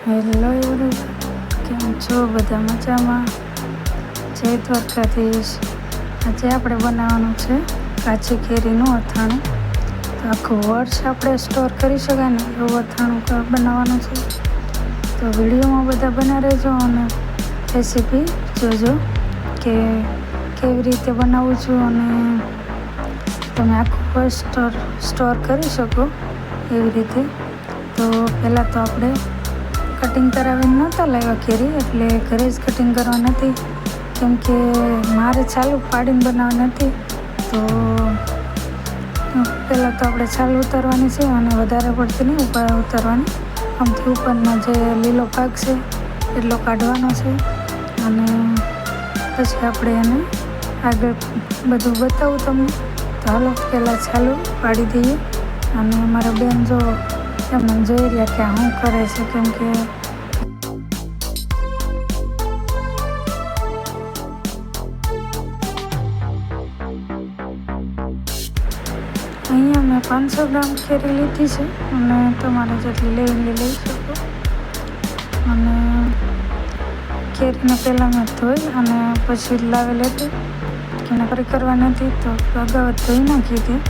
Hello everyone, કેમ છો? બધા મજામાં? જય દ્વારકાધીશ. આજે આપણે બનાવવાનું છે કાચી કેરીનું અથાણું. તો આખું વર્ષ આપણે સ્ટોર કરી શકાય ને એવું અથાણું બનાવવાનું છે. તો વિડીયોમાં બધા બના રહેજો અને રેસીપી જોજો કે કેવી રીતે બનાવું છું અને તમે આખું વર્ષ સ્ટોર કરી શકો એવી રીતે. તો પહેલાં તો આપણે કટિંગ કરાવીને નહોતા લાવ્યા કેરી, એટલે ઘરે જ કટિંગ કરવા નથી, કેમ કે મારે છાલું પાડીને બનાવવાની નથી. તો પહેલાં તો આપણે છાલ ઉતારવાની છે અને વધારે પડતી નહીં ઉતારવાની. આમથી ઉપરનો જે લીલો ભાગ છે એટલો કાઢવાનો છે અને પછી આપણે એને આગળ બધું બતાવું તમને. તો હાલો પહેલાં છાલું પાડી દઈએ. અને મારા બેન જો એમને જોઈ રહ્યા કે શું કરે છે, કેમ કે અહીંયા મેં 500 ગ્રામ કેરી લીધી છે અને તમારે જેટલી લેવી લઈ શકો. અને કેરીને પહેલાં મેં ધોઈ અને પછી લાવેલી હતી કે નકરી કરવાની હતી, તો અગાઉ ધોઈ નાખી હતી.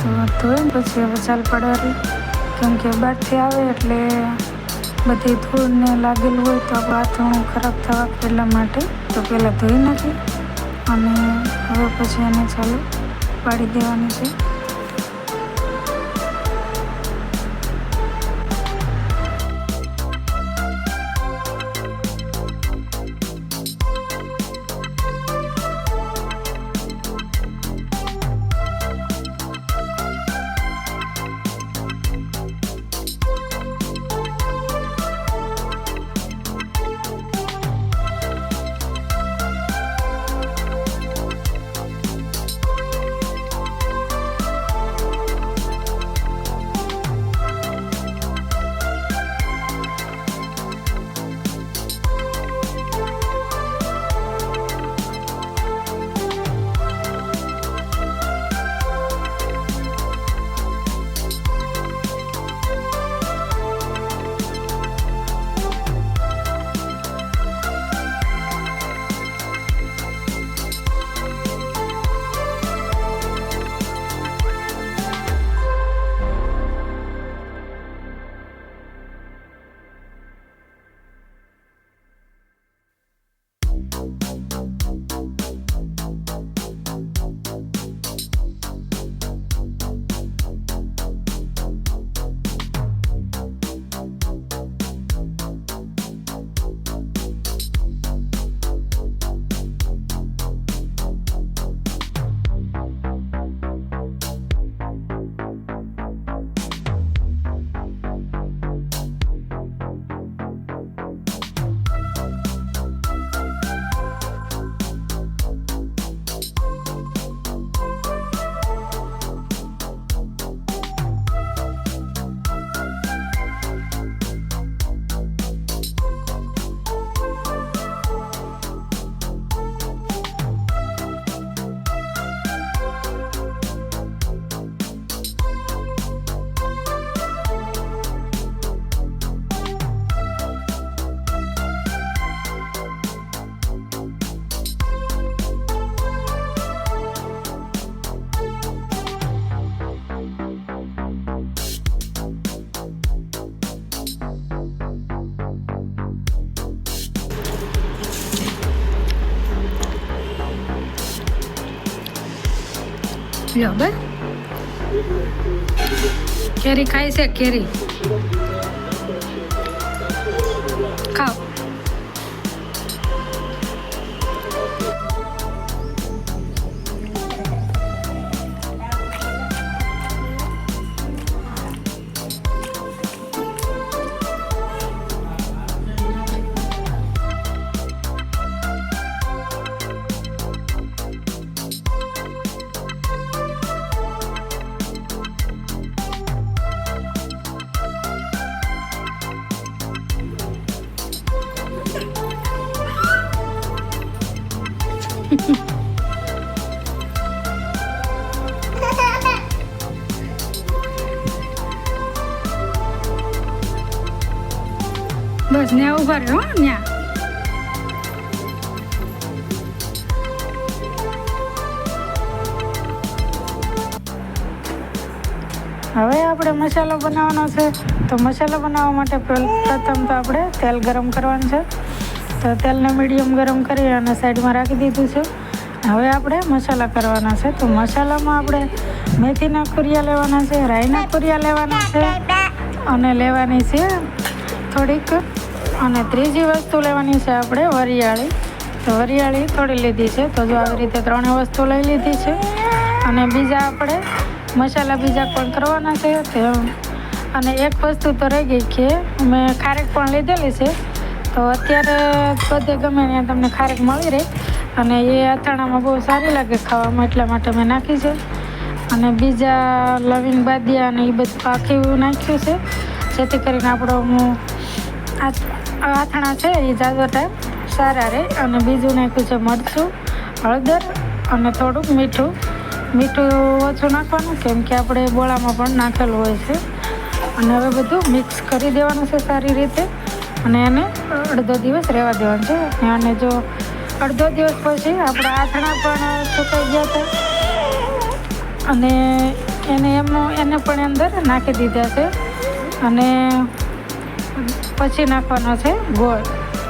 તો ધોઈને પછી હવે ચાલ પાડવાની, કેમ કે બહારથી આવે એટલે બધી ધૂળને લાગેલું હોય તો આપણું હાથણું ખરાબ થવા એટલા માટે. તો પહેલાં ધોઈ નાખી અને હવે પછી એને ચાલુ પાડી દેવાની છે. લ્યો બે કેરી ખાય છે, કેરી ખાઓ. બસ ત્યાં ઉભા રહ્યો ત્યાં. હવે આપણે મસાલો બનાવવાનો છે. તો મસાલો બનાવવા માટે પ્રથમ તો આપણે તેલ ગરમ કરવાનું છે. તો તેલને મીડિયમ ગરમ કરી અને સાઈડમાં રાખી દીધું છે. હવે આપણે મસાલા કરવાના છે. તો મસાલામાં આપણે મેથીના કુરિયા લેવાના છે, રાઈના કુરિયા લેવાના છે અને લેવાની છે થોડીક. અને ત્રીજી વસ્તુ લેવાની છે આપણે વરિયાળી. તો વરિયાળી થોડી લીધી છે. તો જો આવી રીતે 3 વસ્તુ લઈ લીધી છે. અને બીજા આપણે મસાલા બીજા પણ કરવાના છે. અને એક વસ્તુ તો રહી ગઈ કે મેં ખારેક પણ લીધેલી છે. તો અત્યારે બધે ગમે ત્યાં તમને ખારેક મળી રહે અને એ અથાણામાં બહુ સારી લાગે ખાવામાં, એટલા માટે મેં નાખી છે. અને બીજા લવિંગ બાદિયા અને એ બધું આખી નાખ્યું છે, જેથી કરીને આપણો અથાણા છે એ જાજો ટાઈમ સારા રહે. અને બીજું નાખ્યું છે મરચું, હળદર અને થોડુંક મીઠું. મીઠું ઓછું નાખવાનું કેમ કે આપણે બોળામાં પણ નાખેલું હોય છે. અને હવે બધું મિક્સ કરી દેવાનું છે સારી રીતે અને એને અડધો દિવસ રહેવા દેવાનું છે. અને જો અડધો દિવસ પછી આપણા આથણા પણ સુકાઈ ગયા હતા અને એને પણ અંદર નાખી દીધા છે. અને પછી નાખવાનો છે ગોળ.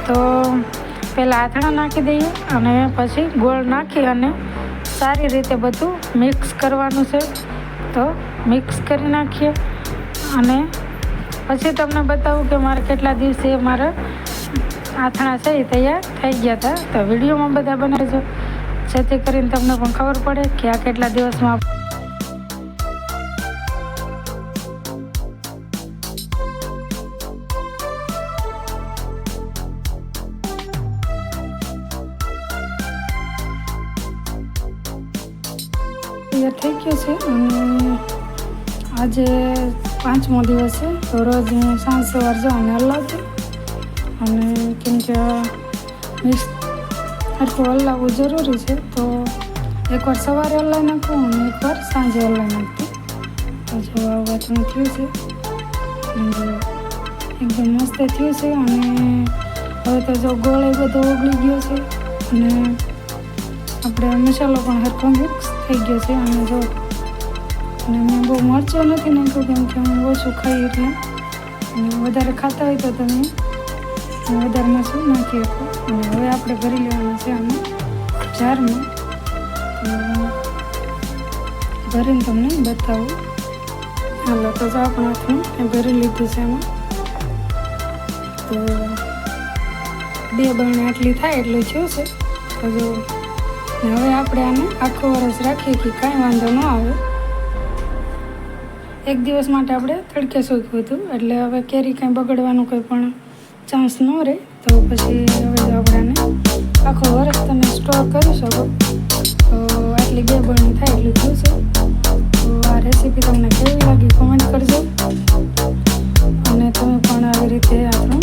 તો પહેલાં આથણા નાખી દઈએ અને પછી ગોળ નાખી અને સારી રીતે બધું મિક્સ કરવાનું છે. તો મિક્સ કરી નાખીએ અને પછી તમને બતાવું કે મારે કેટલા દિવસે મારા આથણા છે એ તૈયાર થઈ ગયા હતા. તો વિડીયોમાં બધા બનાવજો જેથી કરીને તમને પણ ખબર પડે કે આ કેટલા દિવસમાં. તૈયાર થઈ ગયો છે. અને આજે 5મો દિવસ છે. તો રોજ હું સાંજ સવાર જાઉં અને હલાવતી. અને કેમ કે મિક્સ સરખું હલાવવું જરૂરી છે. તો એકવાર સવારે હલાવી નાખું અને એકવાર સાંજે હલાવી નાખતી. તો જો આ વાતનું થયું છે એકદમ મસ્ત થયું છે. અને હવે તો જો ગોળ એ બધો ઓગળી ગયો છે અને આપણે મસાલો પણ સરખો મિક્સ થઈ ગયો છે. અને જો અને મેં બહુ મરચું નથી નાખ્યું કેમ કે હું ઓછું ખાઈ એટલે. અને વધારે ખાતા હોય તો તમે વધારે મરચું નાખી શકો. અને હવે આપણે ભરી લેવાનું છે આમાં જારમાં. તો ભરીને તમને બતાવું. હાલો તો જો આપણે હાથમાં ભરી લીધું છે આમાં. તો 2 બરણી આટલી થાય એટલું થયું છે. તો જો હવે આપણે આને આખું વરસ રાખીએ કે કાંઈ વાંધો ન આવે. એક દિવસ માટે આપણે તડકે સૂક્યું હતું એટલે હવે કેરી કાંઈ બગડવાનું કંઈ પણ ચાન્સ ન રહે. તો પછી હવે જો આપણે આને આખું વરસ તમે સ્ટોર કરી શકો. તો આટલી 2 બરણી થાય એટલું થયું છે. તો આ રેસીપી તમને કેવી લાગી કોમેન્ટ કરજો. અને તમે પણ આવી રીતે આપણું